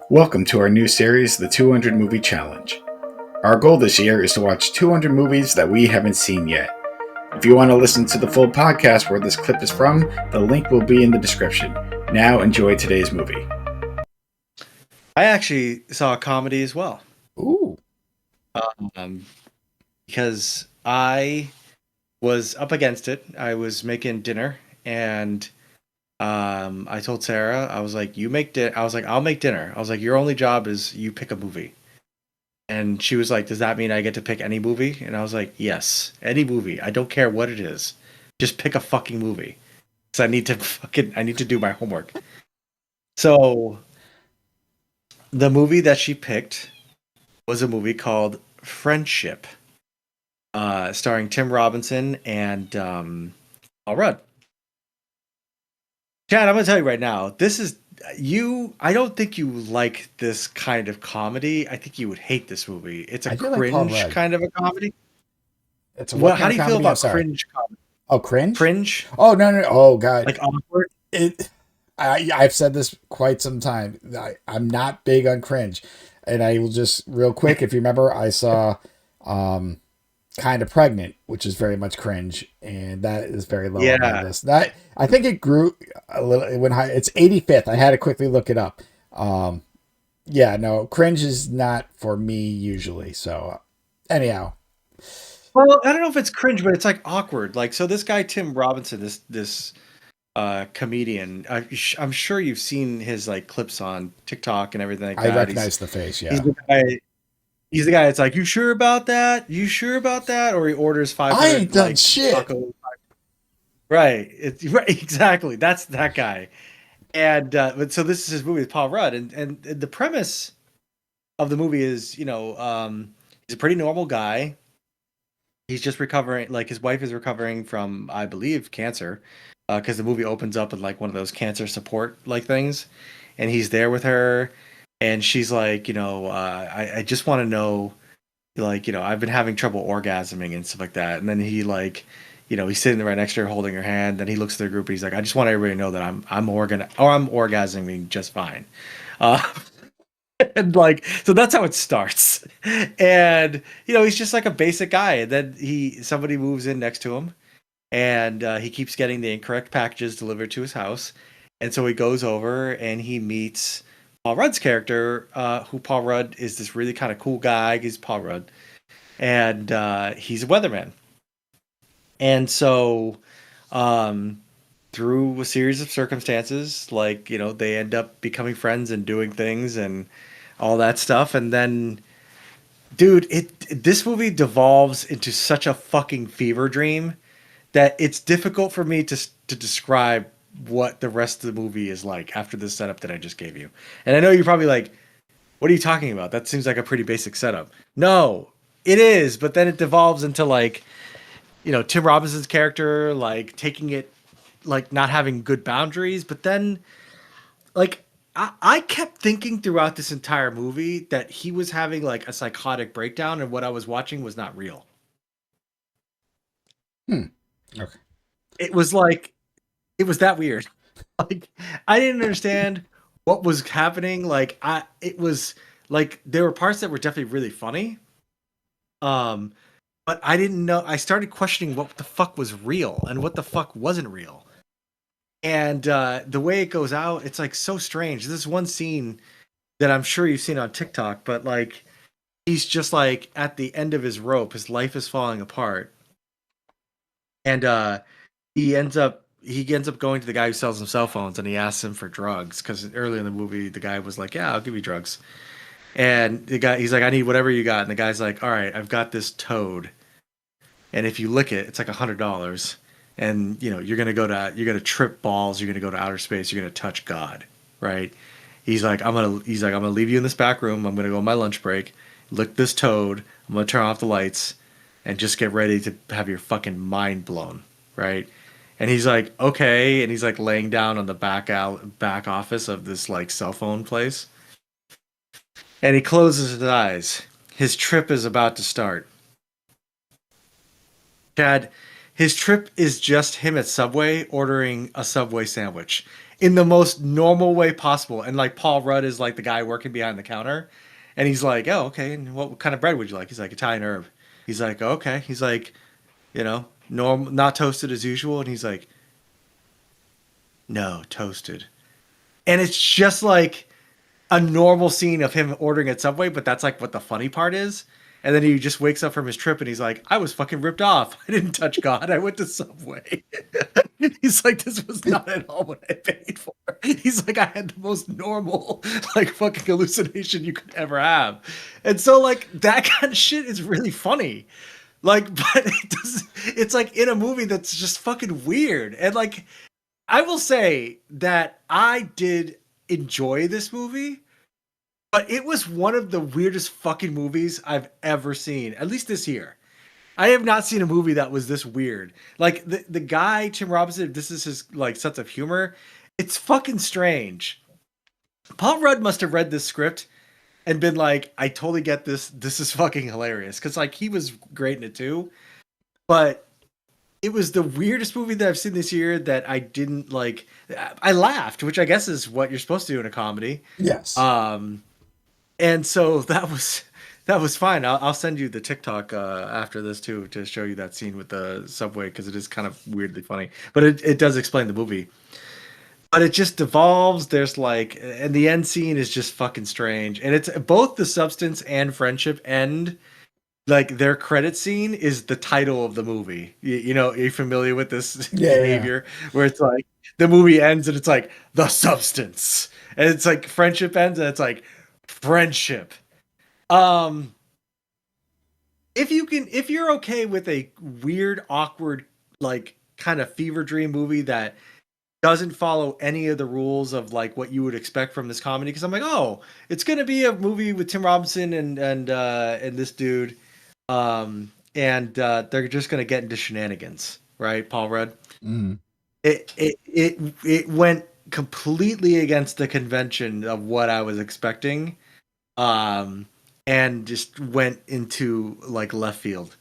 Welcome to our new series, The 200 Movie Challenge. Our goal this year is to watch 200 movies that we haven't seen yet. If you want to listen to the full podcast where this clip is from, the link will be in the description. Now enjoy today's movie. I actually saw a comedy as well. Ooh. Um, because I was up against it. I was making dinner and I told Sarah, I was like, you make dinner. I was like, I'll make dinner. I was like, your only job is you pick a movie. And she was like, does that mean I get to pick any movie? And I was like, yes, any movie. I don't care what it is. Just pick a fucking movie. So I need to do my homework. So the movie that she picked was a movie called Friendship, starring Tim Robinson and Paul Rudd. Chad, I'm gonna tell you right now, this is you. I don't think you like this kind of comedy. I think you would hate this movie. It's a I do like Paul cringe Rudd. kind of a comedy. It's a what What? How kind do of you feel comedy? I'm about sorry. cringe comedy? Oh, cringe? Cringe, Oh no. Oh god. like awkward. It. I've said this quite some time. I'm not big on cringe, and I will just real quick. If you remember, I saw, kind of pregnant, which is very much cringe, and that is very low on my Yeah. list. That I think it grew a little when it's 85th. I had to quickly look it up. Yeah, no, cringe is not for me usually. So, anyhow, Well, I don't know if it's cringe, but it's like awkward. Like, so this guy Tim Robinson, this comedian, I'm sure you've seen his like clips on TikTok and everything like I that. recognize the face. He's Yeah, the guy. He's the guy that's like, "You sure about that? You sure about that?" Or he orders I ain't 500 done like shit. taco. Right. It's right. Exactly. That's that guy. And but so this is his movie with Paul Rudd, and the premise of the movie is, he's a pretty normal guy. He's just recovering. Like his wife is recovering from, I believe, cancer, because the movie opens up with like one of those cancer support like things, and he's there with her, and she's like, I just want to know, like, I've been having trouble orgasming and stuff like that. And then he like, he's sitting right next to her holding her hand. Then he looks at the group and he's like, I just want everybody to know that I'm orgasming just fine. Uh, and like, so that's how it starts. And he's just like a basic guy. And then somebody moves in next to him, and he keeps getting the incorrect packages delivered to his house. And so he goes over and he meets Paul Rudd's character, who Paul Rudd is this really kind of cool guy. He's Paul Rudd, and he's a weatherman. And so, um, through a series of circumstances, like they end up becoming friends and doing things and all that stuff. And then, dude, this movie devolves into such a fucking fever dream that it's difficult for me to describe what the rest of the movie is like after the setup that I just gave you. And I know you're probably like, what are you talking about? That seems like a pretty basic setup. No, it is, but then it devolves into like, Tim Robinson's character like taking it, like not having good boundaries, but then like I kept thinking throughout this entire movie that he was having like a psychotic breakdown and what I was watching was not real. Hmm. Okay. It was like it was that weird. Like I didn't understand what was happening. Like it was like there were parts that were definitely really funny. Um, but I didn't know. I started questioning what the fuck was real and what the fuck wasn't real. And the way it goes out, it's like so strange. This one scene that I'm sure you've seen on TikTok, but like he's just like at the end of his rope, his life is falling apart, and he ends up going to the guy who sells him cell phones, and he asks him for drugs because early in the movie the guy was like, "Yeah, I'll give you drugs," and he's like, "I need whatever you got," and the guy's like, "All right, I've got this toad, and if you lick it, it's like $100, and you're gonna trip balls, you're gonna go to outer space, you're gonna touch God, right?" He's like, I'm gonna leave you in this back room. I'm gonna go on my lunch break, lick this toad. I'm gonna turn off the lights, and just get ready to have your fucking mind blown, right? And he's like, okay, and he's like laying down on the back office of this like cell phone place, and he closes his eyes. His trip is about to start. Chad, his trip is just him at Subway ordering a Subway sandwich. in the most normal way possible. And like Paul Rudd is like the guy working behind the counter, and he's like, "Oh, okay. And what kind of bread would you like?" He's like, "Italian herb." He's like, "Okay." He's like, normal, not toasted as usual. And he's like, "No, toasted." And it's just like a normal scene of him ordering at Subway, but that's like what the funny part is. And then he just wakes up from his trip and he's like, I was fucking ripped off. I didn't touch God. I went to Subway. He's like, this was not at all what I paid for. He's like, I had the most normal, like, fucking hallucination you could ever have. And so, like, that kind of shit is really funny. Like, but it's like in a movie that's just fucking weird. And like, I will say that I did enjoy this movie, but it was one of the weirdest fucking movies I've ever seen, at least this year. I have not seen a movie that was this weird. Like the guy, Tim Robinson, this is his like sense of humor. It's fucking strange. Paul Rudd must have read this script and been like, I totally get this. This is fucking hilarious. Cause like he was great in it too. But it was the weirdest movie that I've seen this year that I didn't like. I laughed, which I guess is what you're supposed to do in a comedy. Yes. And so that was fine. I'll send you the TikTok after this too to show you that scene with the subway because it is kind of weirdly funny. But it does explain the movie. But it just devolves. There's like, and the end scene is just fucking strange. And it's both the substance and friendship end. Like their credit scene is the title of the movie. You know, are you familiar with this behavior where it's like the movie ends and it's like the substance, and it's like friendship ends and it's like friendship. If you're okay with a weird, awkward, like kind of fever dream movie that doesn't follow any of the rules of like what you would expect from this comedy, because I'm like, oh, it's gonna be a movie with Tim Robinson and this dude. They're just gonna get into shenanigans, right? Paul Rudd. Mm. It went completely against the convention of what I was expecting, and just went into like left field.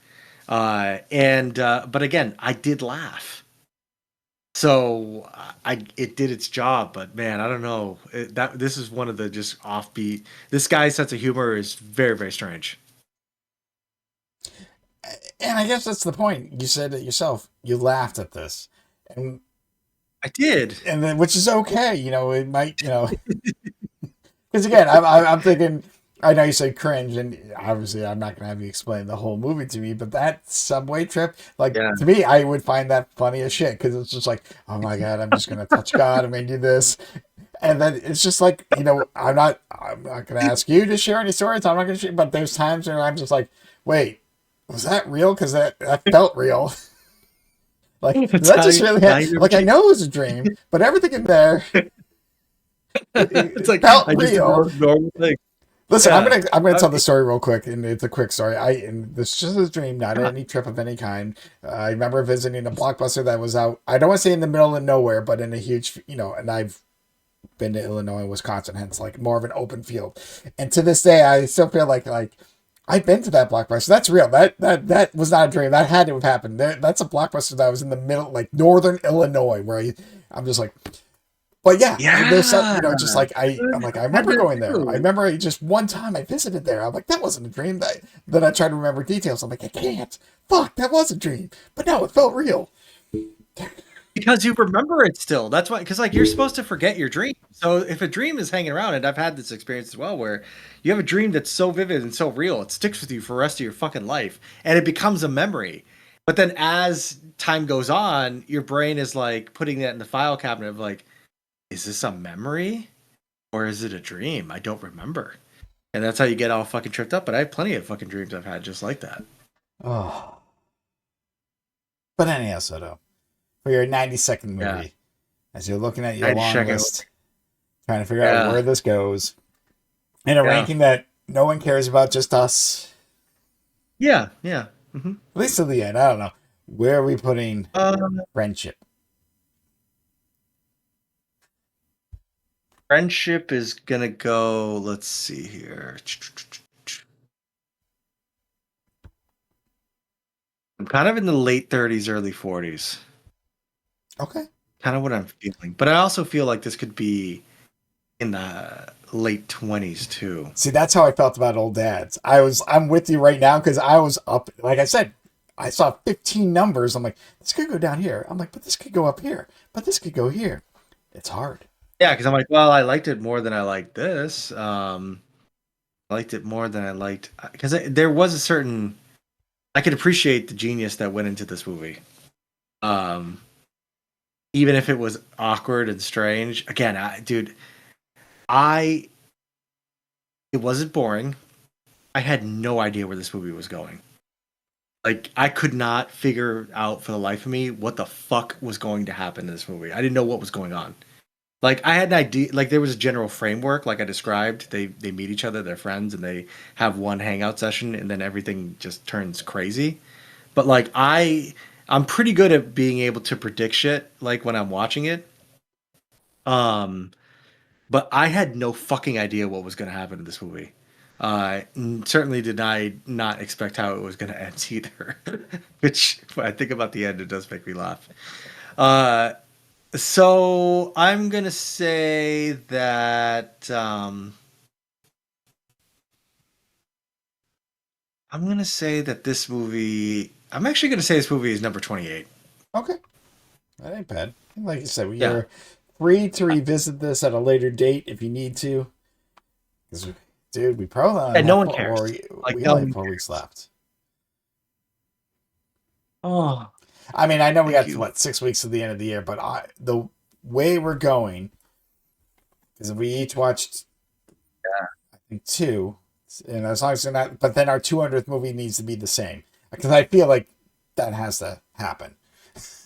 But again, I did laugh. So it did its job, but man, I don't know. This is one of the just offbeat. This guy's sense of humor is very, very strange. And I guess that's the point. You said it yourself. You laughed at this, and I did, and then which is okay. You know, it might. You know, because again, I'm thinking. I know you said cringe, and obviously I'm not going to have you explain the whole movie to me, but that subway trip, like, Yeah. to me, I would find that funny as shit, because it's just like, oh my God, I'm just going to touch God, I'm going to do this. And then it's just like, you know, I'm not going to ask you to share any stories, I'm not going to share, but there's times where I'm just like, wait, was that real? Because that felt real. Like, did that just really happen? Like, I know it was a dream, but everything in there, it's like felt I just did real. the normal thing. Listen, Yeah. I'm gonna tell the story real quick, and it's a quick story. And this is just a dream, not any trip of any kind. I remember visiting a Blockbuster that was out. I don't want to say in the middle of nowhere, but in a huge, you know. And I've been to Illinois and Wisconsin, hence like more of an open field. And to this day, I still feel like I've been to that Blockbuster. That's real. That was not a dream. That had to have happened. That's a Blockbuster that was in the middle, like northern Illinois, where I'm just like. But yeah, there's some, you know, just like I'm like, I remember going there. I remember just one time I visited there. I'm like, that wasn't a dream. Then I try to remember details. I'm like, I can't. Fuck, that was a dream. But no, it felt real. Because you remember it still. That's why, because like you're supposed to forget your dream. So if a dream is hanging around, and I've had this experience as well, where you have a dream that's so vivid and so real, it sticks with you for the rest of your fucking life, and it becomes a memory. But then as time goes on, your brain is like putting that in the file cabinet of like, is this a memory or is it a dream? I don't remember. And that's how you get all fucking tripped up. But I have plenty of fucking dreams I've had just like that. Oh. But anyhow, Soto, for your 90-second movie, as you're looking at your long list, trying to figure out where this goes, in a ranking that no one cares about, just us. Yeah, yeah. Mm-hmm. At least to the end. I don't know. Where are we putting friendship? Friendship is gonna go. Let's see here. I'm kind of in the late 30s, early 40s. Okay. kind of what I'm feeling. But I also feel like this could be in the late 20s too. See, that's how I felt about Old Dads. I'm with you right now because I was up. Like I said, I saw 15 numbers. I'm like, this could go down here. I'm like, but this could go up here. But this could go here. It's hard. Yeah, because I'm like, well, I liked it more than I liked this. I liked it more than I liked because there was a certain I could appreciate the genius that went into this movie. Um, Even if it was awkward and strange. Again, I it wasn't boring. I had no idea where this movie was going. Like I could not figure out for the life of me what the fuck was going to happen in this movie. I didn't know what was going on. Like I had an idea, like there was a general framework, like I described. They meet each other, they're friends, and they have one hangout session, and then everything just turns crazy. But like I'm pretty good at being able to predict shit, like when I'm watching it. Um, but I had no fucking idea what was going to happen in this movie. Certainly did I not expect how it was going to end either. Which when I think about the end, it does make me laugh. Uh, so I'm gonna say that I'm gonna say that this movie. I'm actually gonna say this movie is number 28. Okay. That ain't bad. Like you said, Yeah, you're free to revisit this at a later date if you need to. Because, dude, we probably only and no have one cares. Like we no only have one 4 weeks left. Oh, I mean, I know we thank got you. what 6 weeks to the end of the year, but the way we're going is if we each watched, I think 2, and as long as they're not, but then our 200th movie needs to be the same because I feel like that has to happen.